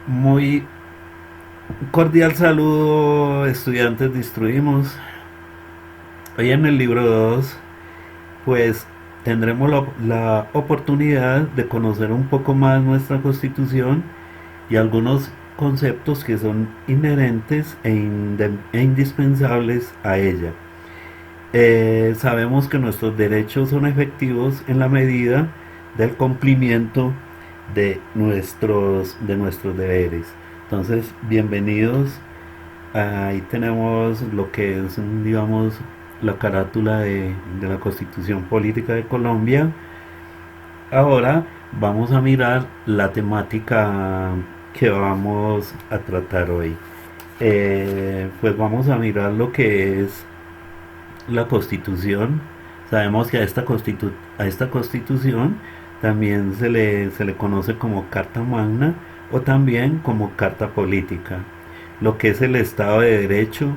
Muy cordial saludo, estudiantes de Instruimos. Hoy en el libro 2, pues tendremos la oportunidad de conocer un poco más nuestra Constitución y algunos conceptos que son inherentes e indispensables a ella. Sabemos que nuestros derechos son efectivos en la medida del cumplimiento de nuestros deberes. Entonces, bienvenidos. Ahí tenemos lo que es, digamos, la carátula de la Constitución Política de Colombia. Ahora vamos a mirar la temática que vamos a tratar hoy. Pues vamos a mirar lo que es la Constitución. Sabemos que a esta Constitución también se le conoce como Carta Magna o también como Carta Política. Lo que es el Estado de Derecho,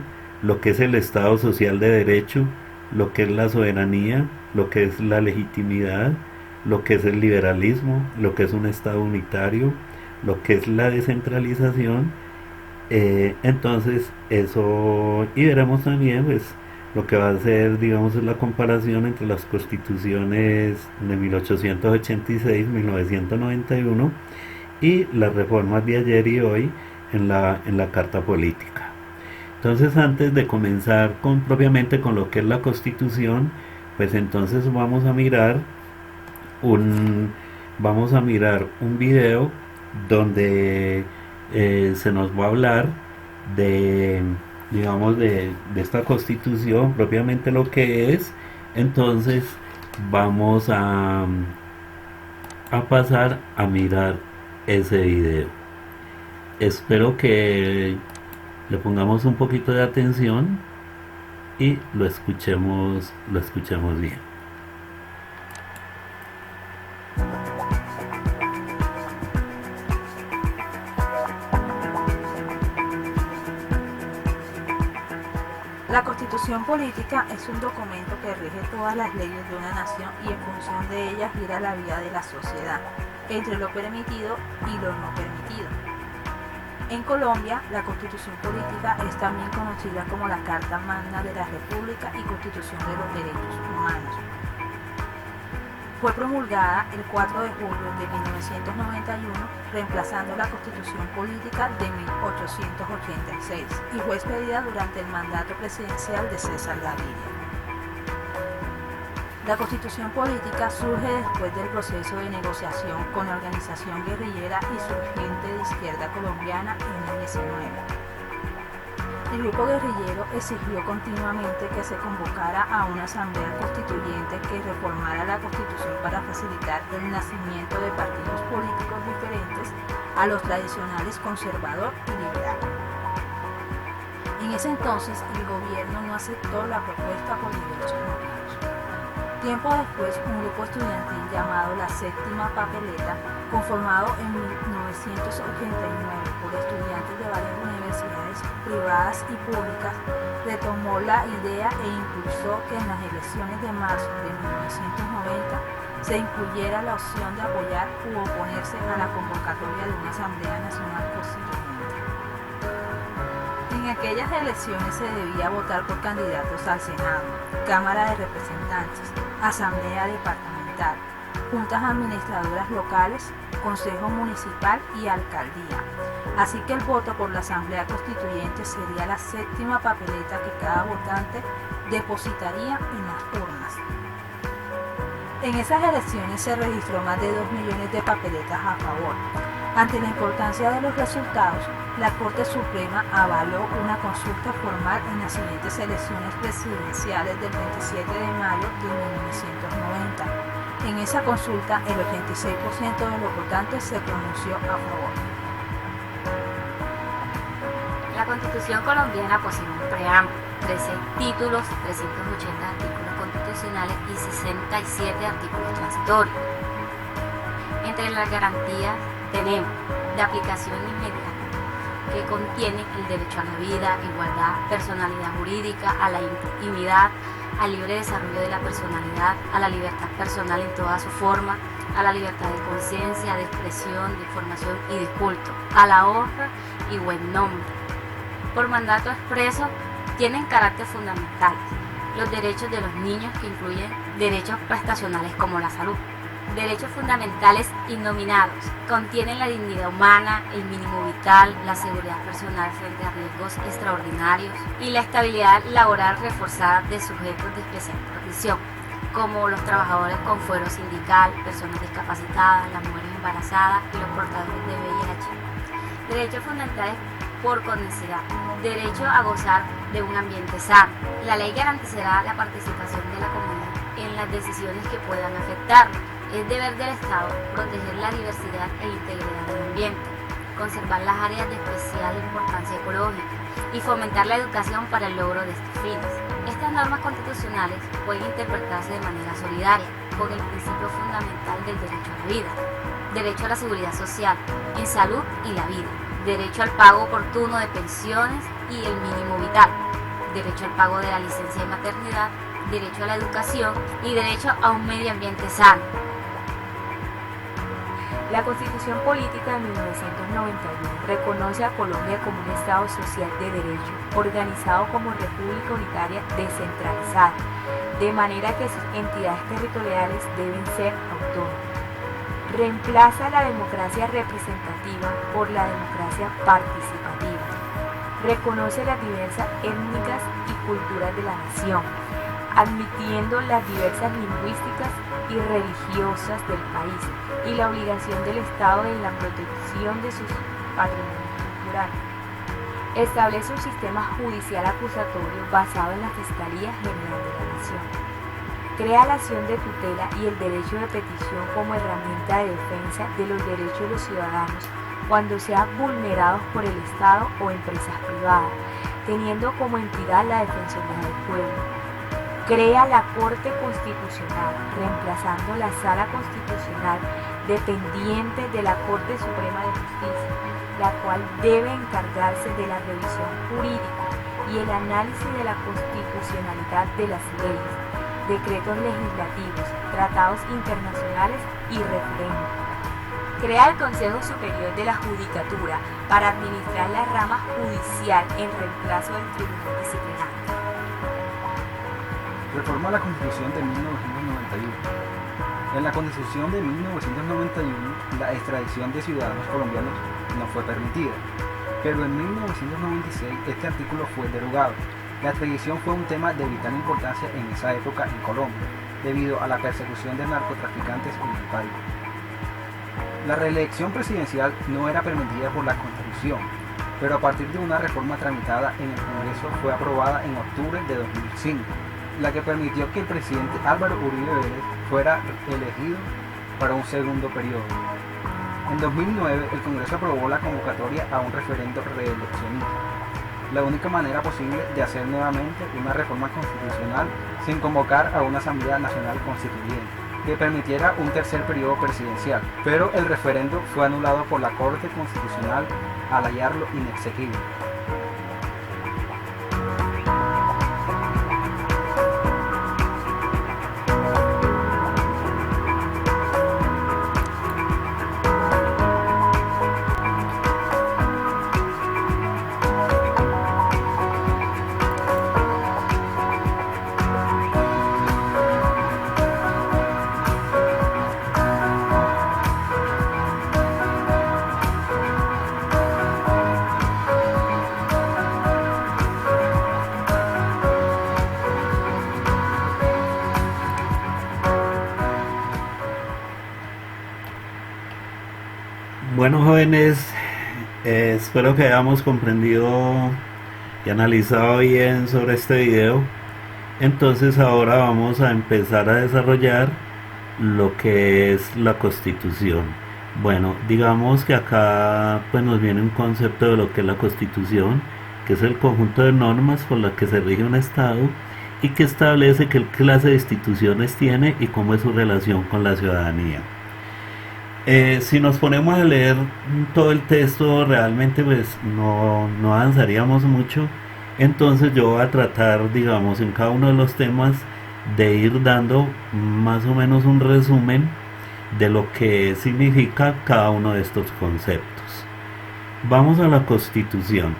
lo que es el Estado Social de Derecho, lo que es la soberanía, lo que es la legitimidad, lo que es el liberalismo, lo que es un Estado unitario, lo que es la descentralización. Entonces eso, y veremos también pues lo que va a ser, digamos, la comparación entre las constituciones de 1886, 1991 y las reformas de ayer y hoy en la Carta Política. Entonces, antes de comenzar propiamente con lo que es la Constitución, pues entonces un vamos a mirar un video donde se nos va a hablar de, digamos, de esta Constitución, propiamente lo que es. Entonces vamos a pasar a mirar ese video. Espero que le pongamos un poquito de atención y lo escuchemos bien. La Constitución Política es un documento que rige todas las leyes de una nación y en función de ellas gira la vida de la sociedad, entre lo permitido y lo no permitido. En Colombia, la Constitución Política es también conocida como la Carta Magna de la República y Constitución de los Derechos Humanos. Fue promulgada el 4 de julio de 1991, reemplazando la Constitución Política de 1886 y fue expedida durante el mandato presidencial de César Gaviria. La Constitución Política surge después del proceso de negociación con la organización guerrillera y surgiente de izquierda colombiana en el 19. El grupo guerrillero exigió continuamente que se convocara a una asamblea constituyente que reformara la Constitución para facilitar el nacimiento de partidos políticos diferentes a los tradicionales conservador y liberal. En ese entonces, el gobierno no aceptó la propuesta por diversos motivos. Tiempo después, un grupo estudiantil llamado la Séptima Papeleta, conformado en 1989 por estudiantes de varias universidades privadas y públicas, retomó la idea e impulsó que en las elecciones de marzo de 1990 se incluyera la opción de apoyar u oponerse a la convocatoria de una Asamblea Nacional Constituyente. En aquellas elecciones se debía votar por candidatos al Senado, Cámara de Representantes, Asamblea Departamental, juntas administradoras locales, Consejo Municipal y Alcaldía. Así que el voto por la Asamblea Constituyente sería la séptima papeleta que cada votante depositaría en las urnas. En esas elecciones se registró más de 2 millones de papeletas a favor. Ante la importancia de los resultados, la Corte Suprema avaló una consulta formal en las siguientes elecciones presidenciales del 27 de mayo de 1990. En esa consulta, el 86% de los votantes se pronunció a favor. La Constitución colombiana posee un preámbulo, 13 títulos, 380 artículos constitucionales y 67 artículos transitorios. Entre las garantías tenemos la aplicación inmediata, que contiene el derecho a la vida, igualdad, personalidad jurídica, a la intimidad, al libre desarrollo de la personalidad, a la libertad personal en toda su forma, a la libertad de conciencia, de expresión, de información y de culto, a la honra y buen nombre. Por mandato expreso, tienen carácter fundamental los derechos de los niños, que incluyen derechos prestacionales como la salud. Derechos fundamentales innominados contienen la dignidad humana, el mínimo vital, la seguridad personal frente a riesgos extraordinarios y la estabilidad laboral reforzada de sujetos de especial protección, como los trabajadores con fuero sindical, personas discapacitadas, las mujeres embarazadas y los portadores de VIH. Derechos fundamentales por condicionalidad, derecho a gozar de un ambiente sano. La ley garantizará la participación de la comunidad en las decisiones que puedan afectarlo. Es deber del Estado proteger la diversidad e integridad del ambiente, conservar las áreas de especial importancia ecológica y fomentar la educación para el logro de estos fines. Estas normas constitucionales pueden interpretarse de manera solidaria con el principio fundamental del derecho a la vida, derecho a la seguridad social, en salud y la vida, derecho al pago oportuno de pensiones y el mínimo vital, derecho al pago de la licencia de maternidad, derecho a la educación y derecho a un medio ambiente sano. La Constitución Política de 1991 reconoce a Colombia como un Estado social de derecho, organizado como República Unitaria descentralizada, de manera que sus entidades territoriales deben ser autónomas. Reemplaza la democracia representativa por la democracia participativa. Reconoce las diversas étnicas y culturas de la nación, admitiendo las diversas lingüísticas y religiosas del país y la obligación del Estado en la protección de sus patrimonios culturales. Establece un sistema judicial acusatorio basado en la Fiscalía General de la Nación. Crea la acción de tutela y el derecho de petición como herramienta de defensa de los derechos de los ciudadanos cuando sean vulnerados por el Estado o empresas privadas, teniendo como entidad la Defensoría del Pueblo. Crea la Corte Constitucional, reemplazando la Sala Constitucional dependiente de la Corte Suprema de Justicia, la cual debe encargarse de la revisión jurídica y el análisis de la constitucionalidad de las leyes, decretos legislativos, tratados internacionales y referendos. Crea el Consejo Superior de la Judicatura para administrar la rama judicial en reemplazo del Tribunal Disciplinario. Reforma la Constitución de 1991. En la Constitución de 1991, la extradición de ciudadanos colombianos no fue permitida, pero en 1996 este artículo fue derogado. La extradición fue un tema de vital importancia en esa época en Colombia, debido a la persecución de narcotraficantes en el país. La reelección presidencial no era permitida por la Constitución, pero a partir de una reforma tramitada en el Congreso fue aprobada en octubre de 2005. La que permitió que el presidente Álvaro Uribe Vélez fuera elegido para un segundo periodo. En 2009, el Congreso aprobó la convocatoria a un referendo reeleccionista, la única manera posible de hacer nuevamente una reforma constitucional sin convocar a una Asamblea Nacional Constituyente, que permitiera un tercer periodo presidencial, pero el referendo fue anulado por la Corte Constitucional al hallarlo inexequible. Bueno, jóvenes, espero que hayamos comprendido y analizado bien sobre este video. Entonces ahora vamos a empezar a desarrollar lo que es la Constitución. Bueno, digamos que acá pues nos viene un concepto de lo que es la Constitución, que es el conjunto de normas por las que se rige un Estado y que establece qué clase de instituciones tiene y cómo es su relación con la ciudadanía. Si nos ponemos a leer todo el texto, realmente pues no avanzaríamos mucho. Entonces yo voy a tratar, digamos, en cada uno de los temas de ir dando más o menos un resumen de lo que significa cada uno de estos conceptos. Vamos a la Constitución.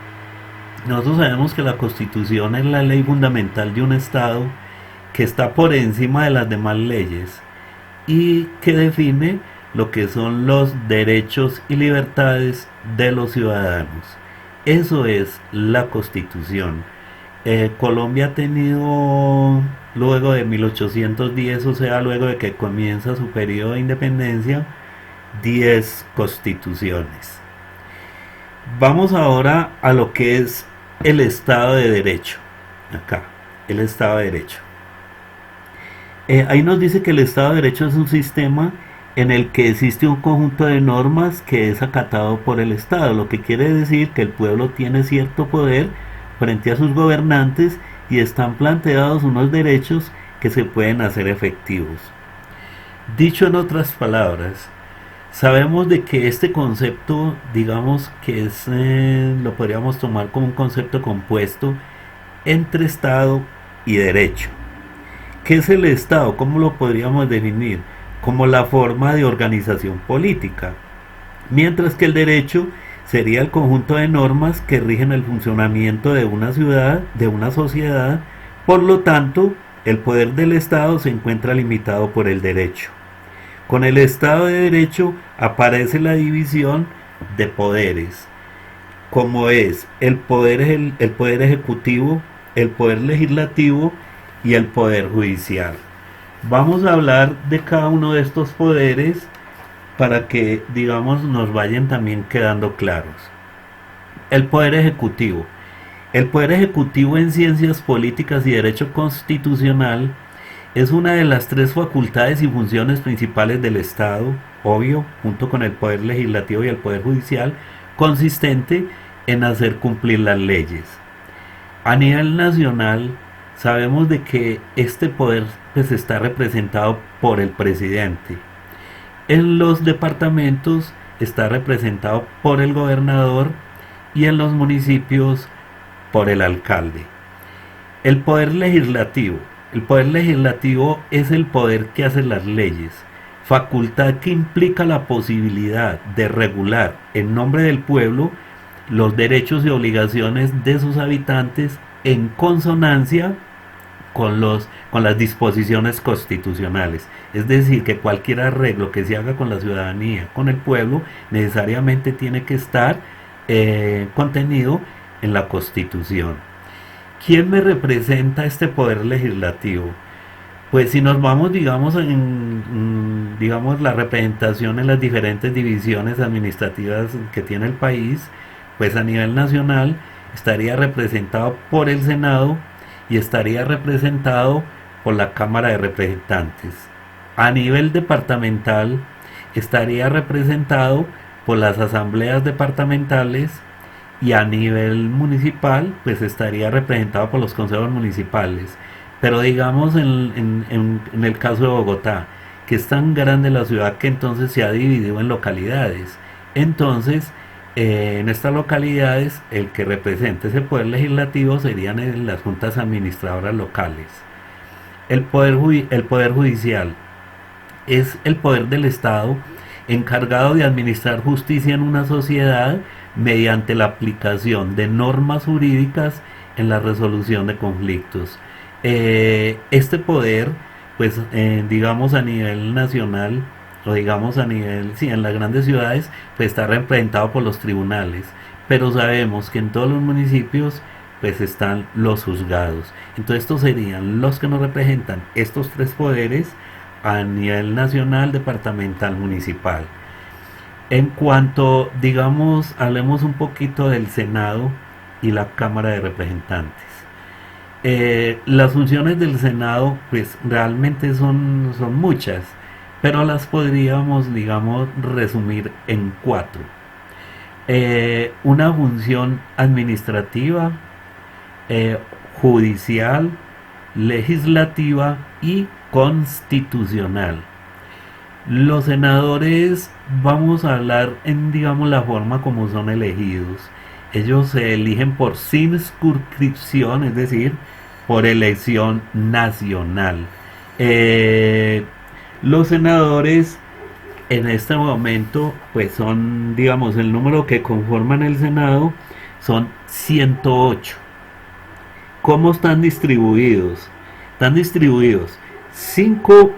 Nosotros sabemos que la Constitución es la ley fundamental de un Estado que está por encima de las demás leyes y que define lo que son los derechos y libertades de los ciudadanos. Eso es la Constitución. Colombia ha tenido, luego de 1810, o sea, luego de que comienza su periodo de independencia, 10 constituciones. Vamos ahora a lo que es el Estado de Derecho. Acá, el Estado de Derecho. Ahí nos dice que el Estado de Derecho es un sistema en el que existe un conjunto de normas que es acatado por el Estado, lo que quiere decir que el pueblo tiene cierto poder frente a sus gobernantes y están planteados unos derechos que se pueden hacer efectivos. Dicho en otras palabras, sabemos de que este concepto, digamos que es, lo podríamos tomar como un concepto compuesto entre Estado y derecho. ¿Qué es el Estado? ¿Cómo lo podríamos definir? Como la forma de organización política, mientras que el derecho sería el conjunto de normas que rigen el funcionamiento de una ciudad, de una sociedad. Por lo tanto, el poder del Estado se encuentra limitado por el derecho. Con el Estado de Derecho aparece la división de poderes, como es el poder ejecutivo, el poder legislativo y el poder judicial. Vamos a hablar de cada uno de estos poderes para que, digamos, nos vayan también quedando claros. El poder ejecutivo. El poder ejecutivo en ciencias políticas y derecho constitucional es una de las 3 facultades y funciones principales del Estado, obvio, junto con el poder legislativo y el poder judicial, consistente en hacer cumplir las leyes. A nivel nacional, sabemos de que este poder pues está representado por el presidente. En los departamentos está representado por el gobernador y en los municipios por el alcalde. El poder legislativo. El poder legislativo es el poder que hace las leyes, facultad que implica la posibilidad de regular en nombre del pueblo los derechos y obligaciones de sus habitantes en consonancia con las disposiciones constitucionales. Es decir, que cualquier arreglo que se haga con la ciudadanía, con el pueblo, necesariamente tiene que estar contenido en la Constitución. ¿Quién me representa este poder legislativo? Pues si nos vamos, digamos, digamos la representación en las diferentes divisiones administrativas que tiene el país, pues a nivel nacional estaría representado por el Senado y estaría representado por la Cámara de Representantes. A nivel departamental estaría representado por las asambleas departamentales y a nivel municipal pues estaría representado por los consejos municipales. Pero digamos en el caso de Bogotá, que es tan grande la ciudad que entonces se ha dividido en localidades. Entonces, en estas localidades, el que representa ese poder legislativo serían en las juntas administradoras locales. El poder judicial es el poder del Estado encargado de administrar justicia en una sociedad mediante la aplicación de normas jurídicas en la resolución de conflictos. Este poder, pues digamos a nivel nacional, o digamos a nivel, sí, en las grandes ciudades, pues está representado por los tribunales, pero sabemos que en todos los municipios pues están los juzgados. Entonces estos serían los que nos representan estos 3 poderes a nivel nacional, departamental, municipal. En cuanto, digamos, hablemos un poquito del Senado y la Cámara de Representantes. Las funciones del Senado pues realmente son muchas, pero las podríamos, digamos, resumir en 4. Una función administrativa, judicial, legislativa y constitucional. Los senadores, vamos a hablar en, digamos, la forma como son elegidos. Ellos se eligen por circunscripción, es decir, por elección nacional. Los senadores en este momento, pues son, digamos, el número que conforman el Senado son 108. ¿Cómo están distribuidos? Están distribuidos 5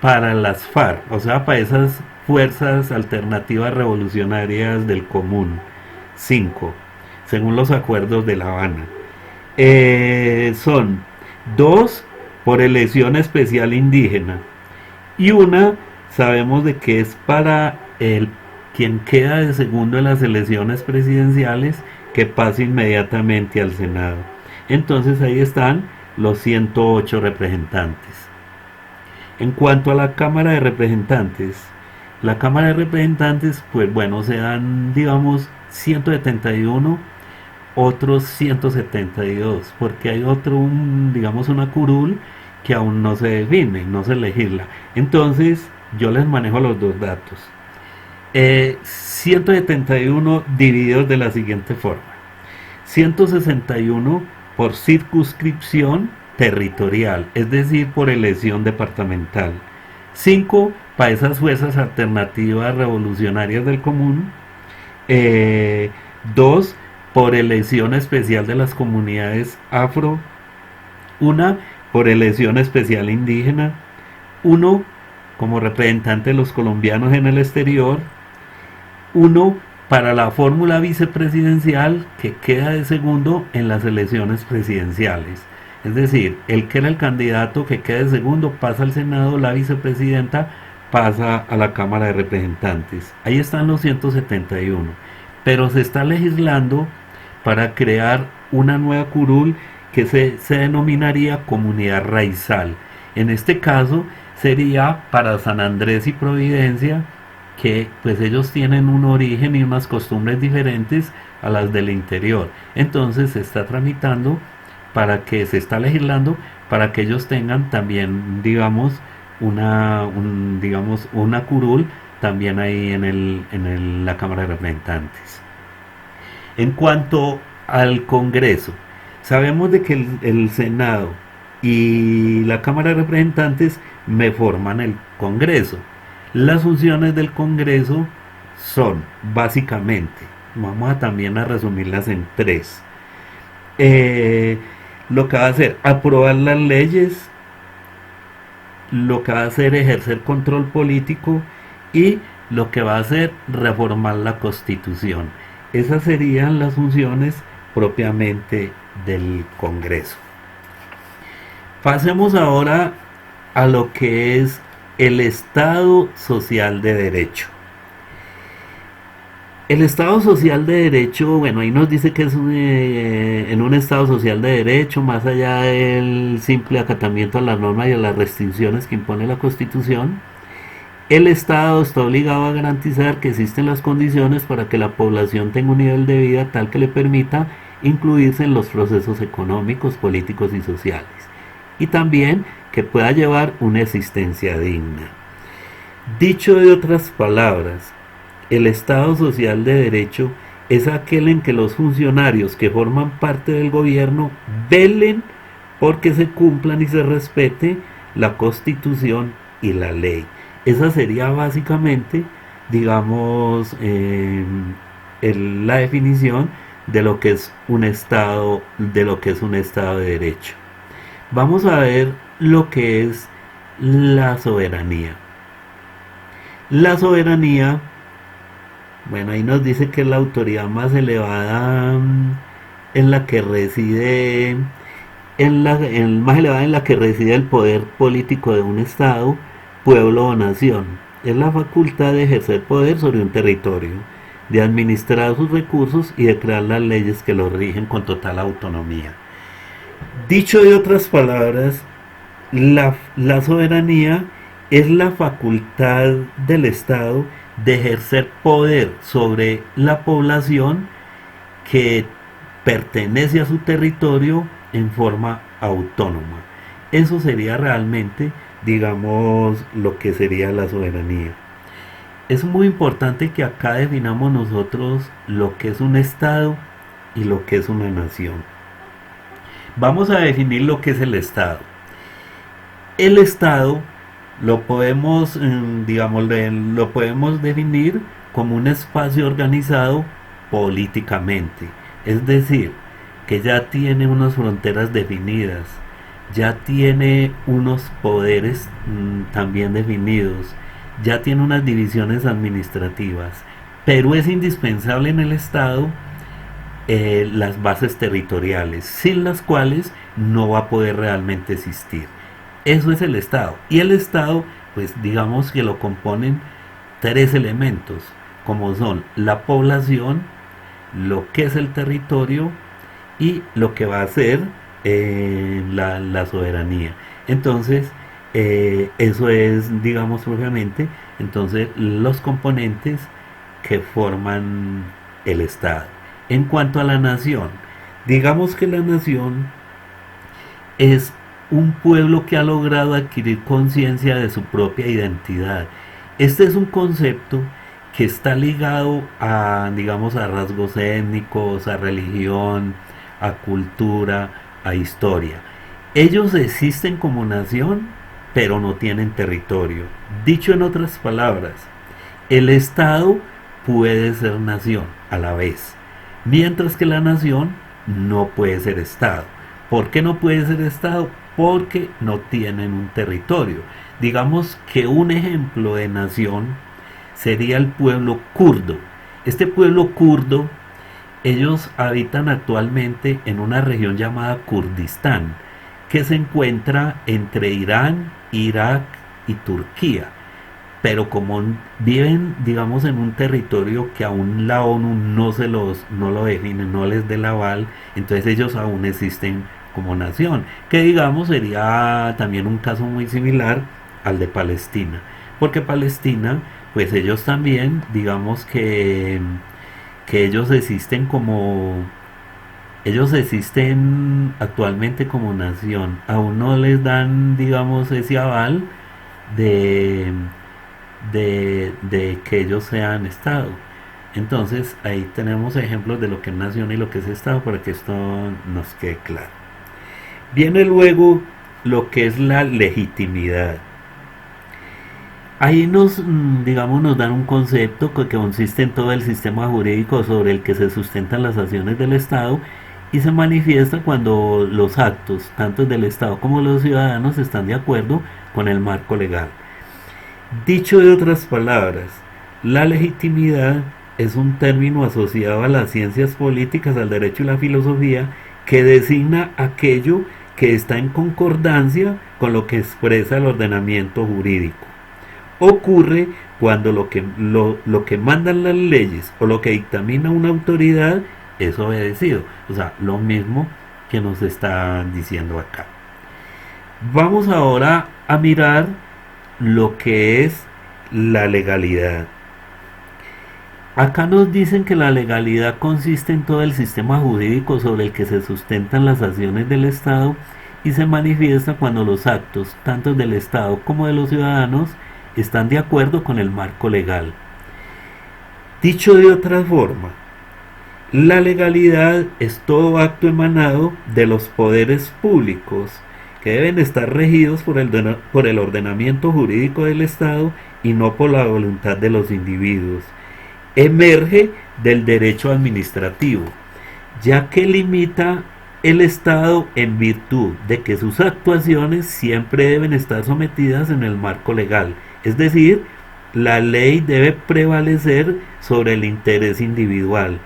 para las FARC, o sea, para esas fuerzas alternativas revolucionarias del común. 5, según los acuerdos de La Habana. Son 2 por elección especial indígena y una sabemos de que es para el quien queda de segundo en las elecciones presidenciales, que pasa inmediatamente al Senado. Entonces ahí están los 108 representantes. En cuanto a la Cámara de Representantes, pues bueno, se dan, digamos, 171, otros 172, porque hay otro, digamos, una curul que aún no se define, no se legisla. Entonces, yo les manejo los dos datos. 171 divididos de la siguiente forma: 161 por circunscripción territorial, es decir, por elección departamental. 5 para esas fuerzas alternativas revolucionarias del común. 2 por elección especial de las comunidades afro. 1 por elección especial indígena. 1 como representante de los colombianos en el exterior. 1 para la fórmula vicepresidencial, que queda de segundo en las elecciones presidenciales. Es decir, el que era el candidato que queda de segundo pasa al Senado, la vicepresidenta pasa a la Cámara de Representantes. Ahí están los 171. Pero se está legislando para crear una nueva curul que se denominaría Comunidad Raizal. En este caso sería para San Andrés y Providencia, que pues ellos tienen un origen y unas costumbres diferentes a las del interior. Entonces se está tramitando se está legislando para que ellos tengan también, digamos, una curul también ahí en la Cámara de Representantes. En cuanto al Congreso, sabemos de que el Senado y la Cámara de Representantes me forman el Congreso. Las funciones del Congreso son, básicamente, vamos a también a resumirlas en 3. Lo que va a hacer, aprobar las leyes, lo que va a hacer, ejercer control político, y lo que va a hacer, reformar la Constitución. Esas serían las funciones propiamente del Congreso. Pasemos ahora a lo que es el Estado Social de Derecho. El Estado Social de Derecho, bueno, ahí nos dice que es en un Estado Social de Derecho, más allá del simple acatamiento a las normas y a las restricciones que impone la Constitución, el Estado está obligado a garantizar que existen las condiciones para que la población tenga un nivel de vida tal que le permita incluirse en los procesos económicos, políticos y sociales, y también que pueda llevar una existencia digna. Dicho de otras palabras, el Estado Social de Derecho es aquel en que los funcionarios que forman parte del gobierno velen porque se cumplan y se respete la Constitución y la ley. Esa sería básicamente, digamos, la definición de lo que es un Estado, de Derecho. Vamos a ver lo que es la soberanía. La soberanía, bueno, ahí nos dice que es la autoridad más elevada en la que reside, más elevada en la que reside el poder político de un Estado, pueblo o nación. Es la facultad de ejercer poder sobre un territorio, de administrar sus recursos y de crear las leyes que lo rigen con total autonomía. Dicho de otras palabras, la soberanía es la facultad del Estado de ejercer poder sobre la población que pertenece a su territorio en forma autónoma. Eso sería realmente, digamos, lo que sería la soberanía. Es muy importante que acá definamos nosotros lo que es un Estado y lo que es una nación. Vamos a definir lo que es el Estado. El Estado lo podemos, lo podemos definir como un espacio organizado políticamente, es decir, que ya tiene unas fronteras definidas, ya tiene unos poderes también definidos, ya tiene unas divisiones administrativas, pero es indispensable en el Estado las bases territoriales, sin las cuales no va a poder realmente existir. Eso es el Estado. Y el Estado, pues digamos que lo componen tres elementos, como son la población, lo que es el territorio y lo que va a ser la soberanía. Entonces, eso es, digamos, propiamente, entonces los componentes que forman el Estado. En cuanto a la nación, digamos que la nación es un pueblo que ha logrado adquirir conciencia de su propia identidad. Este es un concepto que está ligado a, digamos, a rasgos étnicos, a religión, a cultura, a historia. Ellos existen como nación, pero no tienen territorio. Dicho en otras palabras, el Estado puede ser nación a la vez, mientras que la nación no puede ser Estado. ¿Por qué no puede ser Estado? Porque no tienen un territorio. Digamos que un ejemplo de nación sería el pueblo kurdo. Este pueblo kurdo, ellos habitan actualmente en una región llamada Kurdistán, que se encuentra entre Irán, Irak y Turquía. Pero como viven, digamos, en un territorio que aún la ONU no lo define, no les dé el aval, entonces ellos aún existen como nación, que digamos sería también un caso muy similar al de Palestina, porque Palestina, pues ellos también, digamos que ellos existen actualmente como nación, aún no les dan, digamos, ese aval de que ellos sean Estado. Entonces ahí tenemos ejemplos de lo que es nación y lo que es Estado para que esto nos quede claro. Viene luego lo que es la legitimidad. Ahí nos dan un concepto que consiste en todo el sistema jurídico sobre el que se sustentan las acciones del Estado y se manifiesta cuando los actos, tanto del Estado como de los ciudadanos, están de acuerdo con el marco legal. Dicho de otras palabras, la legitimidad es un término asociado a las ciencias políticas, al derecho y la filosofía, que designa aquello que está en concordancia con lo que expresa el ordenamiento jurídico. Ocurre cuando lo que mandan las leyes o lo que dictamina una autoridad es obedecido. O sea, lo mismo que nos están diciendo acá. Vamos ahora a mirar lo que es la legalidad. Acá nos dicen que la legalidad consiste en todo el sistema jurídico sobre el que se sustentan las acciones del Estado y se manifiesta cuando los actos, tanto del Estado como de los ciudadanos, están de acuerdo con el marco legal. Dicho de otra forma, la legalidad es todo acto emanado de los poderes públicos que deben estar regidos por el ordenamiento jurídico del Estado y no por la voluntad de los individuos. Emerge del derecho administrativo, ya que limita el Estado en virtud de que sus actuaciones siempre deben estar sometidas en el marco legal, es decir, la ley debe prevalecer sobre el interés individual,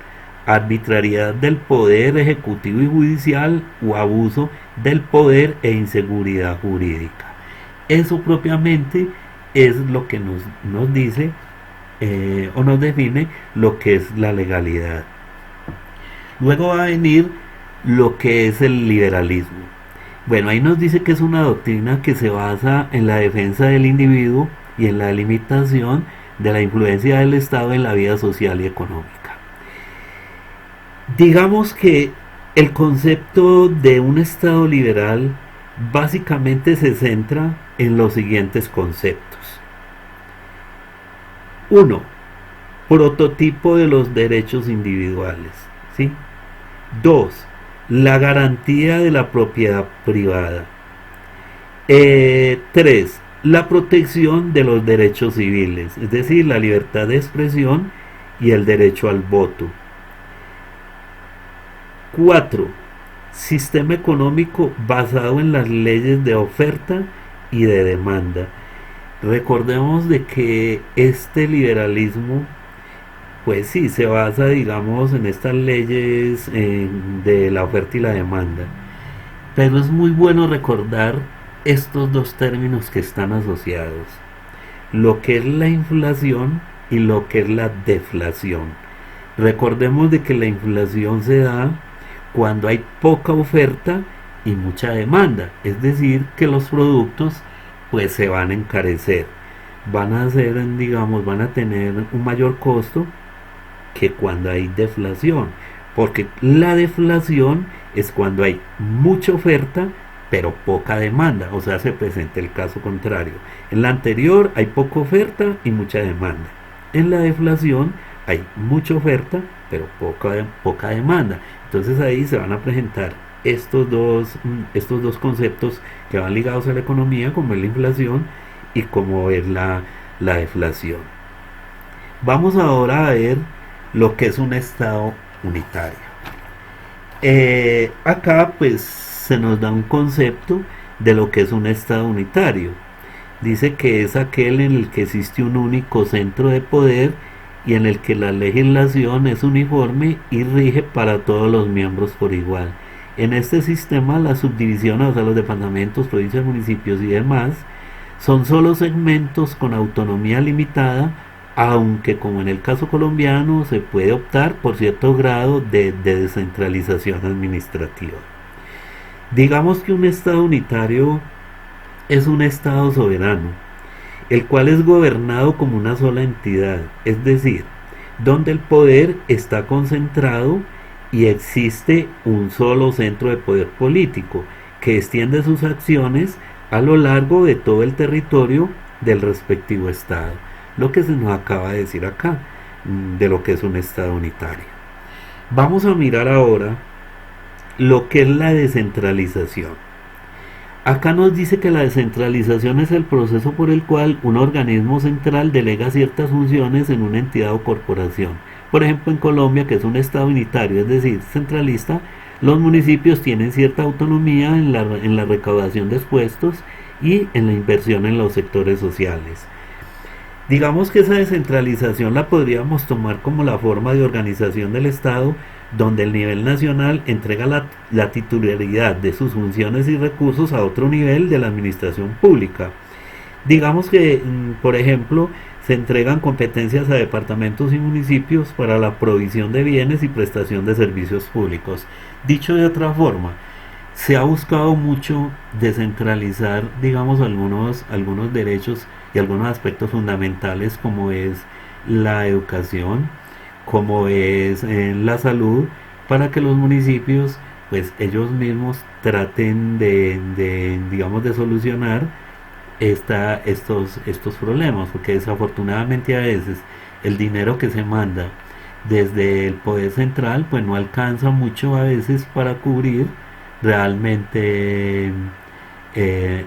arbitrariedad del poder ejecutivo y judicial o abuso del poder e inseguridad jurídica. Eso propiamente es lo que nos dice o nos define lo que es la legalidad. Luego va a venir lo que es el liberalismo. Bueno, ahí nos dice que es una doctrina que se basa en la defensa del individuo y en la limitación de la influencia del Estado en la vida social y económica. Digamos que el concepto de un Estado liberal básicamente se centra en los siguientes conceptos. 1. Prototipo de los derechos individuales, ¿sí? 2. La garantía de la propiedad privada. 3. la protección de los derechos civiles, es decir, la libertad de expresión y el derecho al voto. 4. Sistema económico basado en las leyes de oferta y de demanda. Recordemos de que este liberalismo, pues sí, se basa, digamos, en estas leyes de la oferta y la demanda. Pero es muy bueno recordar estos dos términos que están asociados, lo que es la inflación y lo que es la deflación. Recordemos de que la inflación se da cuando hay poca oferta y mucha demanda, es decir, que los productos pues se van a encarecer, van a ser, digamos, van a tener un mayor costo que cuando hay deflación, porque la deflación es cuando hay mucha oferta pero poca demanda, o sea, se presenta el caso contrario. En la anterior hay poca oferta y mucha demanda. En la deflación hay mucha oferta pero poca demanda. Entonces ahí se van a presentar estos dos conceptos que van ligados a la economía, como es la inflación y como es la deflación. Vamos ahora a ver lo que es un Estado unitario. Acá pues se nos da un concepto de lo que es un Estado unitario. Dice que es aquel en el que existe un único centro de poder y en el que la legislación es uniforme y rige para todos los miembros por igual. En este sistema las subdivisiones, o sea, los departamentos, provincias, municipios y demás, son solo segmentos con autonomía limitada, aunque como en el caso colombiano se puede optar por cierto grado de descentralización administrativa. Digamos que un Estado unitario es un Estado soberano, el cual es gobernado como una sola entidad, es decir, donde el poder está concentrado y existe un solo centro de poder político que extiende sus acciones a lo largo de todo el territorio del respectivo Estado. Lo que se nos acaba de decir acá, de lo que es un Estado unitario. Vamos a mirar ahora lo que es la descentralización. Acá nos dice que la descentralización es el proceso por el cual un organismo central delega ciertas funciones en una entidad o corporación. Por ejemplo, en Colombia, que es un Estado unitario, es decir, centralista, los municipios tienen cierta autonomía en la recaudación de impuestos y en la inversión en los sectores sociales. Digamos que esa descentralización la podríamos tomar como la forma de organización del Estado, donde el nivel nacional entrega la titularidad de sus funciones y recursos a otro nivel de la administración pública. Digamos que, por ejemplo, se entregan competencias a departamentos y municipios para la provisión de bienes y prestación de servicios públicos. Dicho de otra forma, se ha buscado mucho descentralizar, digamos, algunos derechos y algunos aspectos fundamentales, como es la educación, como es la salud, para que los municipios pues ellos mismos traten digamos, de solucionar estos problemas, porque desafortunadamente a veces el dinero que se manda desde el poder central pues no alcanza mucho a veces para cubrir realmente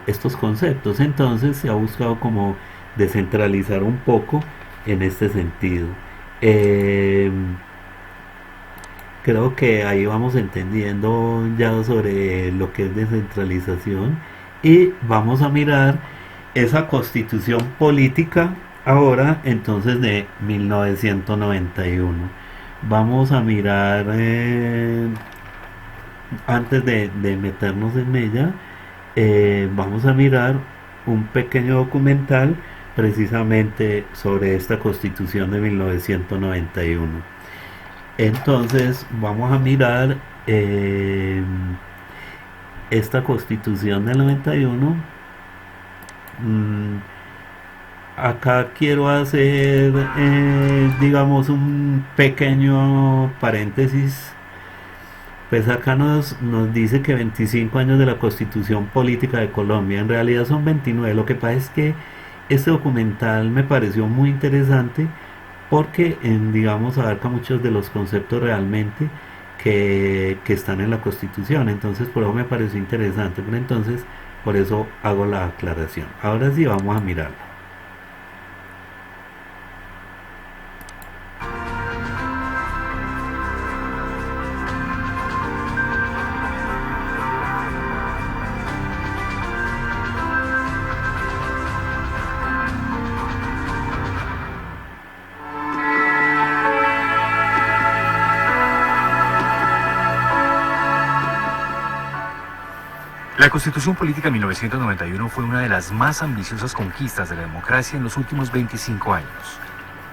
estos conceptos. Entonces se ha buscado como descentralizar un poco en este sentido. Creo que ahí vamos entendiendo ya sobre lo que es descentralización, y vamos a mirar esa constitución política ahora entonces de 1991. Vamos a mirar antes de meternos en ella, vamos a mirar un pequeño documental precisamente sobre esta constitución de 1991. Entonces vamos a mirar esta constitución del 91. Acá quiero hacer digamos un pequeño paréntesis. Pues acá nos dice que 25 años de la Constitución Política de Colombia. En realidad son 29. Lo que pasa es que este documental me pareció muy interesante porque, digamos, abarca muchos de los conceptos realmente que están en la Constitución. Entonces, por eso me pareció interesante. Pero entonces, Por eso hago la aclaración. Ahora sí vamos a mirarlo. La Constitución Política de 1991 fue una de las más ambiciosas conquistas de la democracia en los últimos 25 años.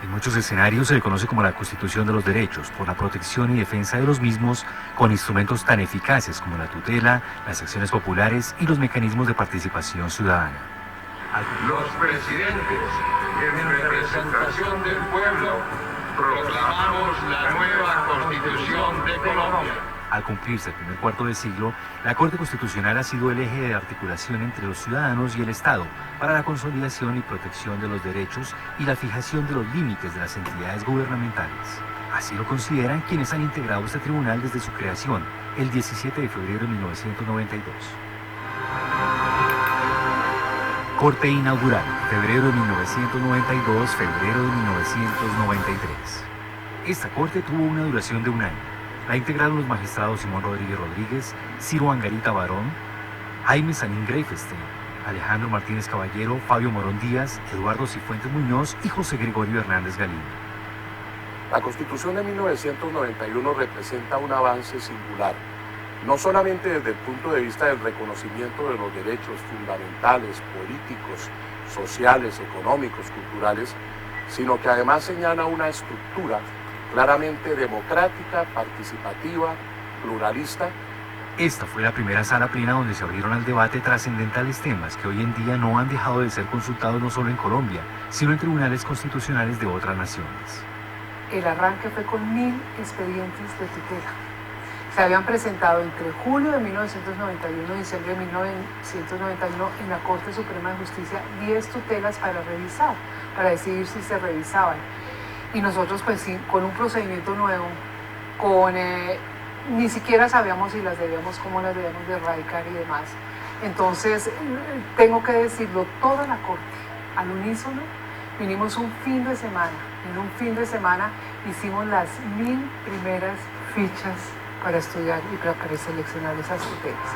En muchos escenarios se le conoce como la Constitución de los Derechos, por la protección y defensa de los mismos con instrumentos tan eficaces como la tutela, las acciones populares y los mecanismos de participación ciudadana. Los presidentes, en representación del pueblo, proclamamos la nueva Constitución de Colombia. Al cumplirse el primer cuarto de siglo, la Corte Constitucional ha sido el eje de articulación entre los ciudadanos y el Estado para la consolidación y protección de los derechos y la fijación de los límites de las entidades gubernamentales. Así lo consideran quienes han integrado este tribunal desde su creación, el 17 de febrero de 1992. Corte inaugural, febrero de 1992, febrero de 1993. Esta corte tuvo una duración de un año. La integraron los magistrados Simón Rodríguez Rodríguez, Ciro Angarita Barón, Jaime Sanín Greifestein, Alejandro Martínez Caballero, Fabio Morón Díaz, Eduardo Cifuentes Muñoz y José Gregorio Hernández Galindo. La Constitución de 1991 representa un avance singular, no solamente desde el punto de vista del reconocimiento de los derechos fundamentales, políticos, sociales, económicos, culturales, sino que además señala una estructura claramente democrática, participativa, pluralista. Esta fue la primera sala plena donde se abrieron al debate trascendentales temas que hoy en día no han dejado de ser consultados no solo en Colombia, sino en tribunales constitucionales de otras naciones. El arranque fue con 1000 expedientes de tutela. Se habían presentado entre julio de 1991 y diciembre de 1991 en la Corte Suprema de Justicia 10 tutelas para revisar, para decidir si se revisaban. Y nosotros pues sí, con un procedimiento nuevo, ni siquiera sabíamos si las debíamos, cómo las debíamos de erradicar y demás. Entonces, tengo que decirlo, toda la Corte, al unísono, vinimos un fin de semana. En un fin de semana hicimos las 1000 primeras fichas para estudiar y para seleccionar esas tutelas.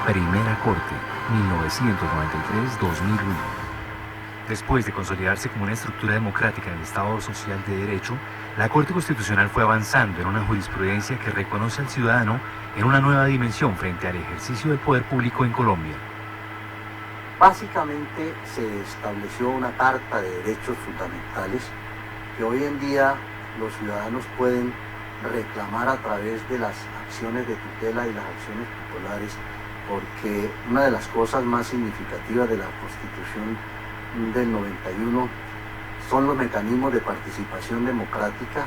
Primera Corte, 1993-2001. Después de consolidarse como una estructura democrática en el Estado social de derecho, la Corte Constitucional fue avanzando en una jurisprudencia que reconoce al ciudadano en una nueva dimensión frente al ejercicio del poder público en Colombia. Básicamente se estableció una carta de derechos fundamentales que hoy en día los ciudadanos pueden reclamar a través de las acciones de tutela y las acciones populares, porque una de las cosas más significativas de la Constitución del 91 son los mecanismos de participación democrática.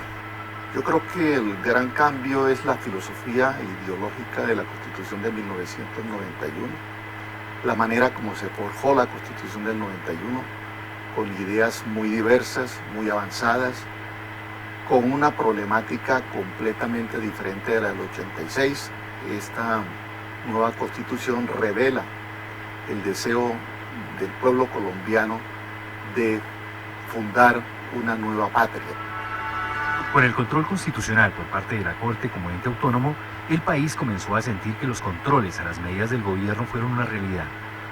Yo creo que el gran cambio es la filosofía ideológica de la Constitución de 1991, la manera como se forjó la Constitución del 91, con ideas muy diversas, muy avanzadas, con una problemática completamente diferente de la del 86. Esta nueva Constitución revela el deseo del pueblo colombiano de fundar una nueva patria. Con el control constitucional por parte de la Corte como ente autónomo, el país comenzó a sentir que los controles a las medidas del gobierno fueron una realidad,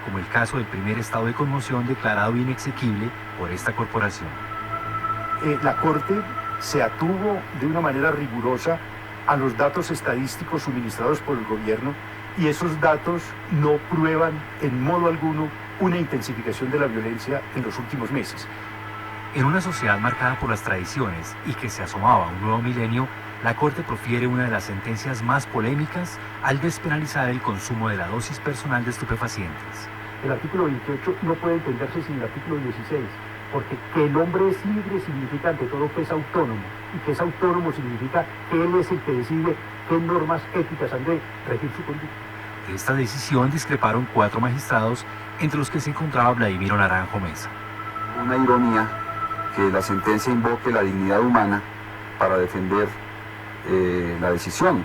como el caso del primer estado de conmoción declarado inexequible por esta corporación. La Corte se atuvo de una manera rigurosa a los datos estadísticos suministrados por el gobierno, y esos datos no prueban en modo alguno una intensificación de la violencia en los últimos meses. En una sociedad marcada por las tradiciones y que se asomaba a un nuevo milenio, la Corte profiere una de las sentencias más polémicas al despenalizar el consumo de la dosis personal de estupefacientes. El artículo 28 no puede entenderse sin el artículo 16, porque que el hombre es libre significa ante todo que es autónomo, y que es autónomo significa que él es el que decide qué normas éticas han de regir su conducta. De esta decisión discreparon 4 magistrados, entre los que se encontraba Vladimiro Naranjo Mesa. Una ironía que la sentencia invoque la dignidad humana para defender la decisión,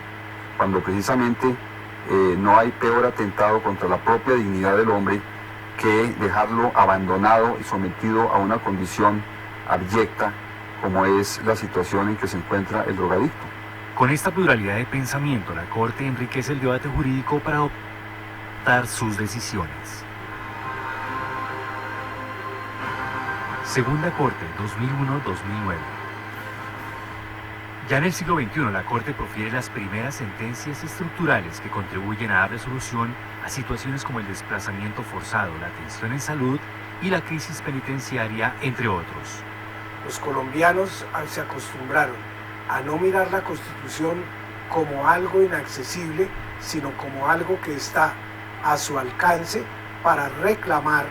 cuando precisamente no hay peor atentado contra la propia dignidad del hombre que dejarlo abandonado y sometido a una condición abyecta como es la situación en que se encuentra el drogadicto. Con esta pluralidad de pensamiento, la Corte enriquece el debate jurídico para adoptar sus decisiones. Segunda Corte, 2001-2009. Ya en el siglo XXI, la Corte profiere las primeras sentencias estructurales que contribuyen a dar resolución a situaciones como el desplazamiento forzado, la atención en salud y la crisis penitenciaria, entre otros. Los colombianos se acostumbraron a no mirar la Constitución como algo inaccesible, sino como algo que está a su alcance para reclamar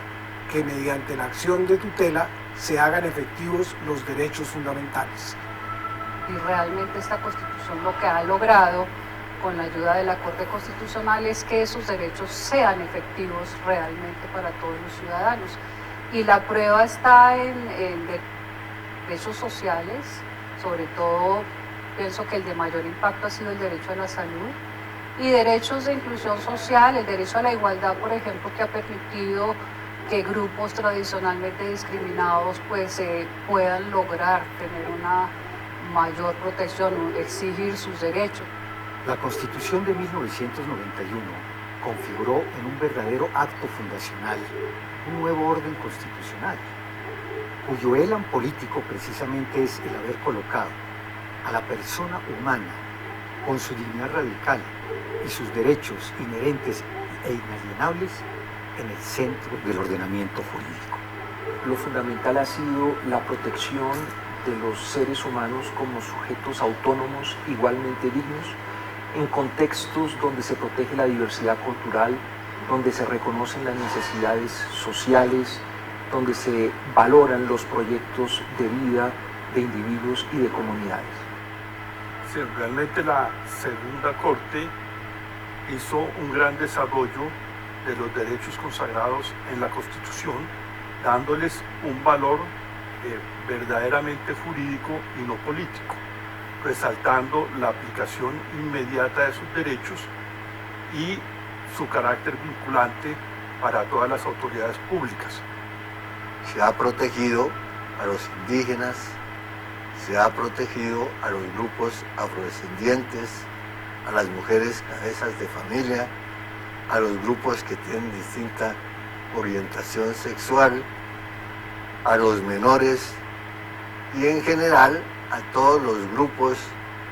que mediante la acción de tutela se hagan efectivos los derechos fundamentales. Y realmente esta Constitución lo que ha logrado con la ayuda de la Corte Constitucional es que esos derechos sean efectivos realmente para todos los ciudadanos. Y la prueba está en derechos sociales, sobre todo pienso que el de mayor impacto ha sido el derecho a la salud, y derechos de inclusión social, el derecho a la igualdad, por ejemplo, que ha permitido que grupos tradicionalmente discriminados pues puedan lograr tener una mayor protección, exigir sus derechos. La Constitución de 1991 configuró en un verdadero acto fundacional un nuevo orden constitucional, cuyo elan político precisamente es el haber colocado a la persona humana con su dignidad radical y sus derechos inherentes e inalienables en el centro del ordenamiento jurídico. Lo fundamental ha sido la protección de los seres humanos como sujetos autónomos igualmente dignos, en contextos donde se protege la diversidad cultural, donde se reconocen las necesidades sociales, donde se valoran los proyectos de vida de individuos y de comunidades. Sí, realmente la Segunda Corte hizo un gran desarrollo de los derechos consagrados en la Constitución, dándoles un valor verdaderamente jurídico y no político, resaltando la aplicación inmediata de sus derechos y su carácter vinculante para todas las autoridades públicas. Se ha protegido a los indígenas, se ha protegido a los grupos afrodescendientes, a las mujeres cabezas de familia, a los grupos que tienen distinta orientación sexual, a los menores y en general a todos los grupos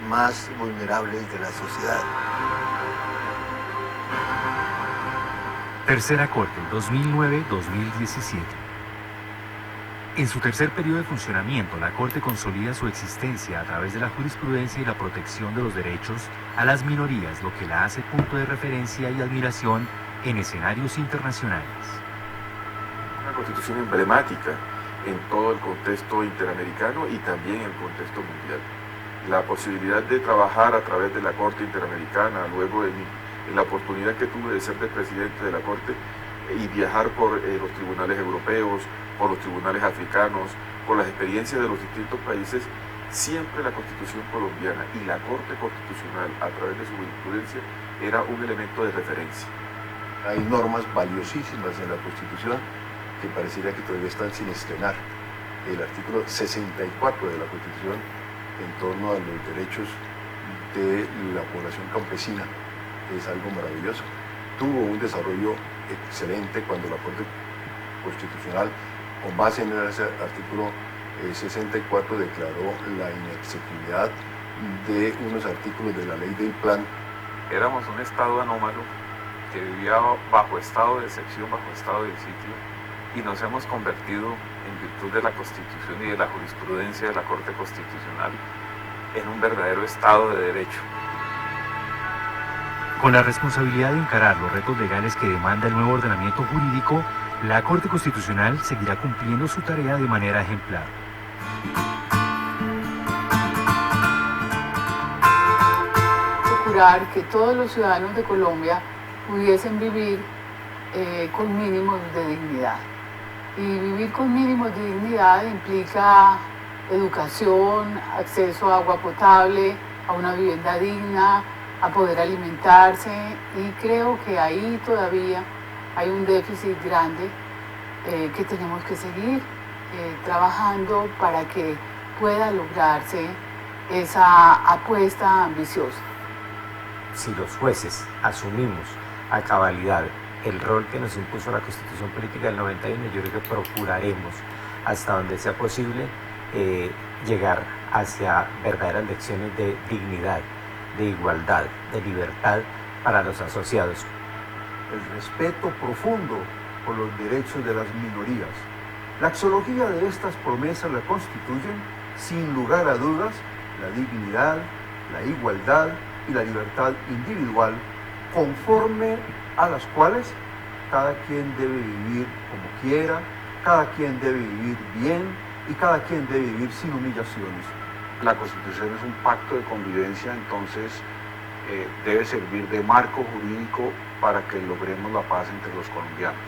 más vulnerables de la sociedad. Tercera Corte, 2009-2017. En su tercer periodo de funcionamiento, la Corte consolida su existencia a través de la jurisprudencia y la protección de los derechos a las minorías, lo que la hace punto de referencia y admiración en escenarios internacionales. Una constitución emblemática en todo el contexto interamericano y también en el contexto mundial. La posibilidad de trabajar a través de la Corte Interamericana, luego en la oportunidad que tuve de ser de presidente de la Corte y viajar por los tribunales europeos, por los tribunales africanos, por las experiencias de los distintos países, siempre la Constitución colombiana y la Corte Constitucional, a través de su jurisprudencia, era un elemento de referencia. Hay normas valiosísimas en la Constitución que pareciera que todavía están sin estrenar. El artículo 64 de la Constitución en torno a los derechos de la población campesina es algo maravilloso. Tuvo un desarrollo excelente cuando la Corte Constitucional, con base en ese artículo 64, declaró la inexequibilidad de unos artículos de la ley del plan. Éramos un estado anómalo que vivía bajo estado de excepción, bajo estado de sitio, y nos hemos convertido, en virtud de la Constitución y de la jurisprudencia de la Corte Constitucional, en un verdadero Estado de Derecho. Con la responsabilidad de encarar los retos legales que demanda el nuevo ordenamiento jurídico, la Corte Constitucional seguirá cumpliendo su tarea de manera ejemplar. Procurar que todos los ciudadanos de Colombia pudiesen vivir con mínimos de dignidad. Y vivir con mínimos de dignidad implica educación, acceso a agua potable, a una vivienda digna, a poder alimentarse, y creo que ahí todavía hay un déficit grande que tenemos que seguir trabajando para que pueda lograrse esa apuesta ambiciosa. Si los jueces asumimos a cabalidad el rol que nos impuso la Constitución Política del 91, yo creo que procuraremos, hasta donde sea posible, llegar hacia verdaderas lecciones de dignidad, de igualdad, de libertad para los asociados. El respeto profundo por los derechos de las minorías. La axiología de estas promesas la constituyen, sin lugar a dudas, la dignidad, la igualdad y la libertad individual, conforme a las cuales cada quien debe vivir como quiera, cada quien debe vivir bien y cada quien debe vivir sin humillaciones. La Constitución es un pacto de convivencia, entonces debe servir de marco jurídico para que logremos la paz entre los colombianos.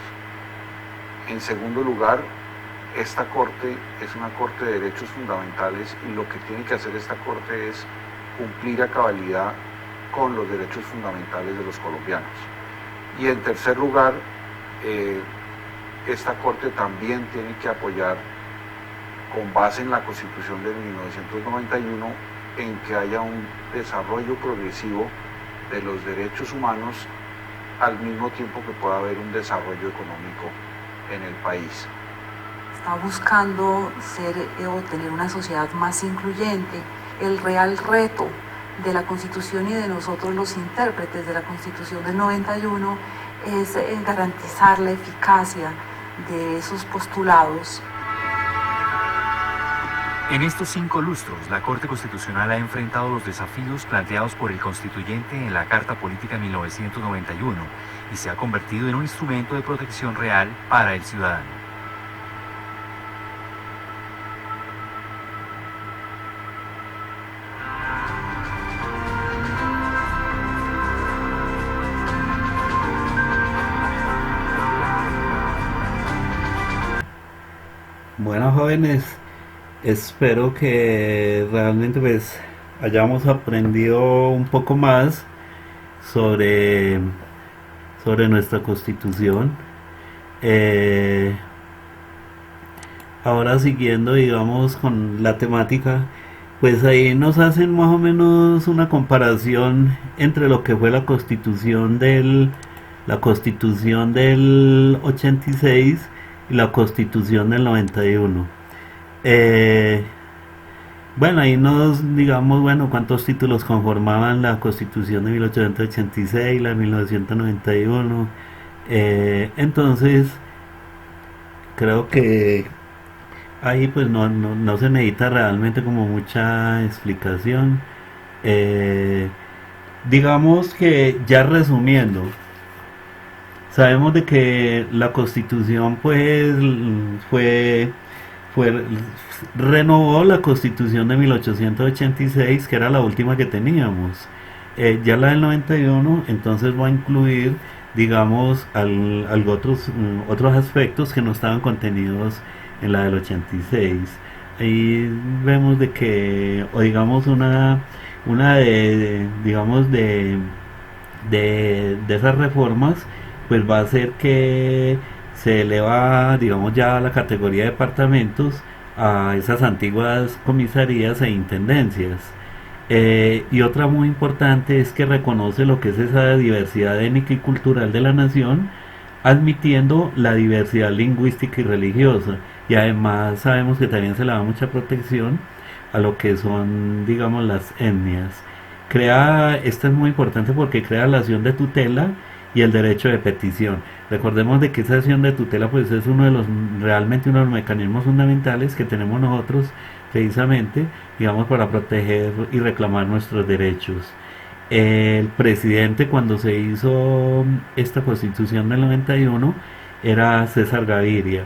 En segundo lugar, esta Corte es una Corte de Derechos Fundamentales, y lo que tiene que hacer esta Corte es cumplir a cabalidad con los derechos fundamentales de los colombianos. Y en tercer lugar, esta Corte también tiene que apoyar, con base en la Constitución de 1991, en que haya un desarrollo progresivo de los derechos humanos, al mismo tiempo que pueda haber un desarrollo económico en el país. Está buscando ser o tener una sociedad más incluyente. El real reto de la Constitución y de nosotros los intérpretes de la Constitución del 91 es garantizar la eficacia de esos postulados. En estos 5 lustros, la Corte Constitucional ha enfrentado los desafíos planteados por el constituyente en la Carta Política 1991 y se ha convertido en un instrumento de protección real para el ciudadano. Bueno, jóvenes, espero que realmente pues hayamos aprendido un poco más sobre nuestra Constitución. Ahora siguiendo, digamos, con la temática, pues ahí nos hacen más o menos una comparación entre lo que fue la Constitución del 86 y la Constitución del 91. Bueno, ahí nos digamos, bueno, cuántos títulos conformaban la Constitución de 1886, la de 1991. Entonces, creo que ahí pues no se necesita realmente como mucha explicación. Digamos que ya resumiendo, sabemos de que la Constitución pues renovó la Constitución de 1886, que era la última que teníamos. Ya la del 91 entonces va a incluir, digamos, otros aspectos que no estaban contenidos en la del 86. Ahí vemos de que, o digamos, una de esas reformas pues va a ser que se eleva, digamos, ya la categoría de departamentos a esas antiguas comisarías e intendencias. Y otra muy importante es que reconoce lo que es esa diversidad étnica y cultural de la nación, admitiendo la diversidad lingüística y religiosa. Y además sabemos que también se le da mucha protección a lo que son, digamos, las etnias. Esta es muy importante porque crea la acción de tutela y el derecho de petición. Recordemos de que esa acción de tutela pues es realmente uno de los mecanismos fundamentales que tenemos nosotros precisamente, digamos, para proteger y reclamar nuestros derechos. El presidente, cuando se hizo esta Constitución del 91, era César Gaviria.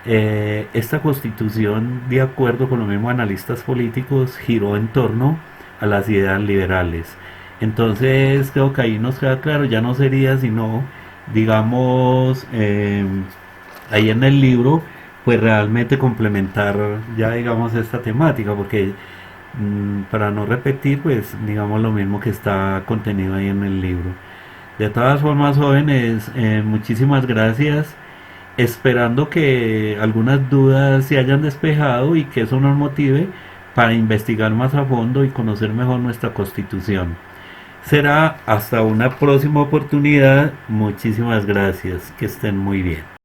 Esta Constitución, de acuerdo con los mismos analistas políticos, giró en torno a las ideas liberales. Entonces creo que ahí nos queda claro, ya no sería sino, digamos, ahí en el libro, pues realmente complementar ya, digamos, esta temática, porque para no repetir, pues digamos lo mismo que está contenido ahí en el libro. De todas formas, jóvenes, muchísimas gracias, esperando que algunas dudas se hayan despejado y que eso nos motive para investigar más a fondo y conocer mejor nuestra Constitución. Será hasta una próxima oportunidad. Muchísimas gracias, que estén muy bien.